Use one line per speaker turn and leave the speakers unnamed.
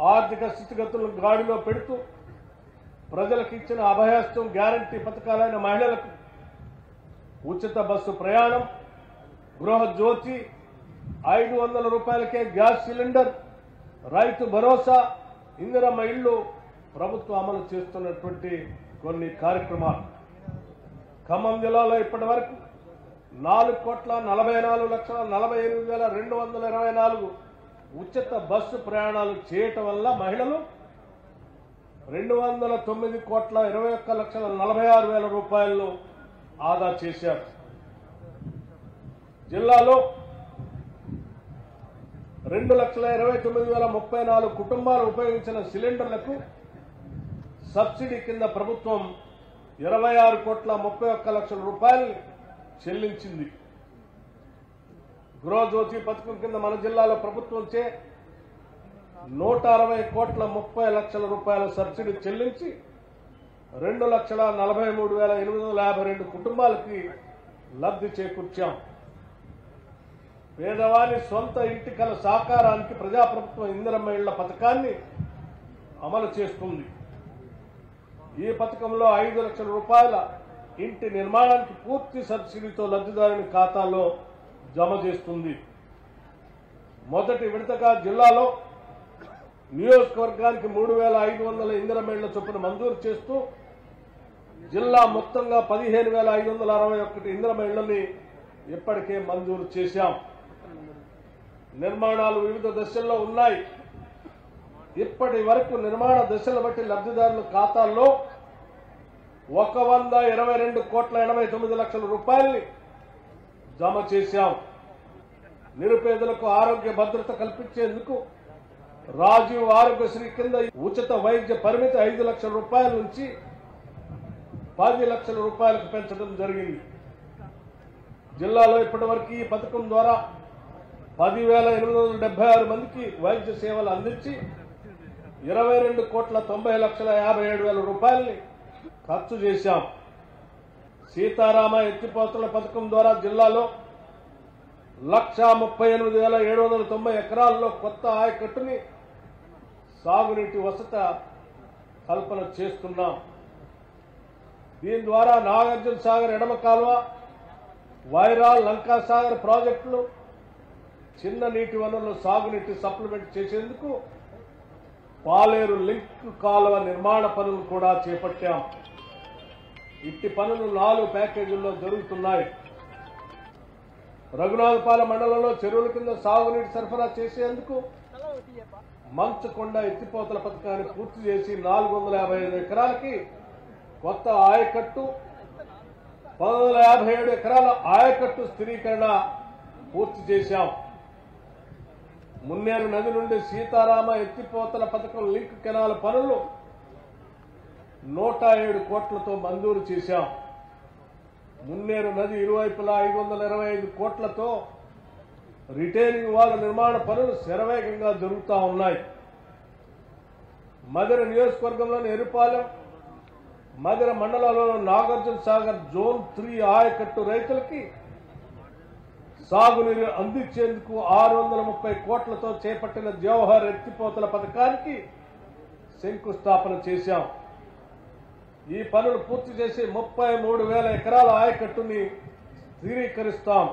ఆర్థిక స్థితిగతులను గాడిలో పెడుతూ ప్రజలకు ఇచ్చిన అభయహస్తం గ్యారంటీ పథకాలైన మహిళలకు ఉచిత బస్సు ప్రయాణం, గృహ జ్యోతి, 500 రూపాయలకే గ్యాస్ సిలిండర్, రైతు భరోసా, ఇందిరమ్మ ఇళ్లు ప్రభుత్వం అమలు చేస్తున్నటువంటి కొన్ని కార్యక్రమాలు. ఖమ్మం జిల్లాలో ఇప్పటి వరకు 4,44,48,224 ఉచిత బస్సు ప్రయాణాలు చేయటం వల్ల మహిళలు 209,21,46,000 రూపాయలను ఆదా చేశారు. జిల్లాలో 2,29,034 కుటుంబాలు ఉపయోగించిన సిలిండర్లకు సబ్సిడీ కింద ప్రభుత్వం 26,31,00,000 రూపాయలు చెల్లించింది. గృహజ్యోతి పథకం కింద మన జిల్లాలో ప్రభుత్వంచే 160,30,00,000 రూపాయల సబ్సిడీ చెల్లించి 2,43,852 కుటుంబాలకి లబ్ధి చేకూర్చాం. పేదవాని సొంత ఇంటి కల సాకారానికి ప్రజాప్రభుత్వం ఇందిరమ్మ ఇళ్ల పథకాన్ని అమలు చేస్తుంది. ఈ పథకంలో 5 లక్షల రూపాయల ఇంటి నిర్మాణానికి పూర్తి సబ్సిడీతో లబ్ధిదారుని ఖాతాలో జమ చేస్తుంది. మొదటి విడతగా జిల్లాలో నియోజకవర్గానికి 3,500 ఇందిరమ్మ ఇళ్ల చొప్పున మంజూరు చేస్తూ జిల్లా మొత్తంగా 15,561 ఇందిరమ్మ ఇళ్లని ఇప్పటికే మంజూరు చేశాం. నిర్మాణాలు వివిధ దశల్లో ఉన్నాయి. ఇప్పటి వరకు నిర్మాణ దశలు బట్టి లబ్ధిదారుల ఖాతాల్లో 122,89,00,000 రూపాయల్ని జమ చేశాం. నిరుపేదలకు ఆరోగ్య భద్రత కల్పించేందుకు రాజీవ్ ఆరోగ్యశ్రీ కింద ఉచిత వైద్య పరిమితి 5 లక్షల రూపాయల నుంచి 10 లక్షల రూపాయలకు పెంచడం జరిగింది. జిల్లాలో ఇప్పటి వరకు ఈ పథకం ద్వారా 10,876 మందికి వైద్య సేవలు అందించి 22,90,57,000 రూపాయలని ఖర్చు చేశాం. సీతారామ ఎత్తిపోతల పథకం ద్వారా జిల్లాలో 1,38,790 ఎకరాల్లో కొత్త ఆయకట్టుని సాగునీటి వసత కల్పన చేస్తున్నాం. దీని ద్వారా నాగార్జున సాగర్ ఎడమ కాలువ, వైరాల్, లంకా సాగర్ ప్రాజెక్టులు, చిన్న నీటి వనరులు సాగునీటి సప్లిమెంట్ చేసేందుకు పాలేరు లింక్ కాలువ నిర్మాణ పనులు కూడా చేపట్టాం. ఇట్టి పనులు 4 ప్యాకేజీల్లో జరుగుతున్నాయి. రఘునాథపాలెం మండలంలో చెరువుల కింద సాగునీటి సరఫరా చేసేందుకు మంచుకొండ ఎత్తిపోతల పథకాన్ని పూర్తి చేసి 455 ఎకరాలకి కొత్త ఆయకట్టు, 157 ఎకరాల ఆయకట్టు స్థిరీకరణ పూర్తి చేశాం. మున్నేరు నది నుండి సీతారామ ఎత్తిపోతల పథకం లింక్ కెనాల్ పనులు 107 కోట్లతో మంజూరు చేశాం. మున్నేరు నది ఇరువైపులా 525 కోట్లతో రిటైనింగ్ వాల్ నిర్మాణ పనులు శరవేగంగా జరుగుతూ ఉన్నాయి. మధిర నియోజకవర్గంలోని ఎరుపాలెం, మధిర మండలంలో నాగార్జున సాగర్ జోన్ 3 ఆయకట్టు రైతులకి సాగునీరు అందించేందుకు 630 కోట్లతో చేపట్టిన జవహర్ ఎత్తిపోతల పథకానికి శంకుస్థాపన చేశాం. ఈ పనులు పూర్తి చేసి 33,000 ఎకరాల ఆయకట్టుని స్థిరీకరిస్తాం.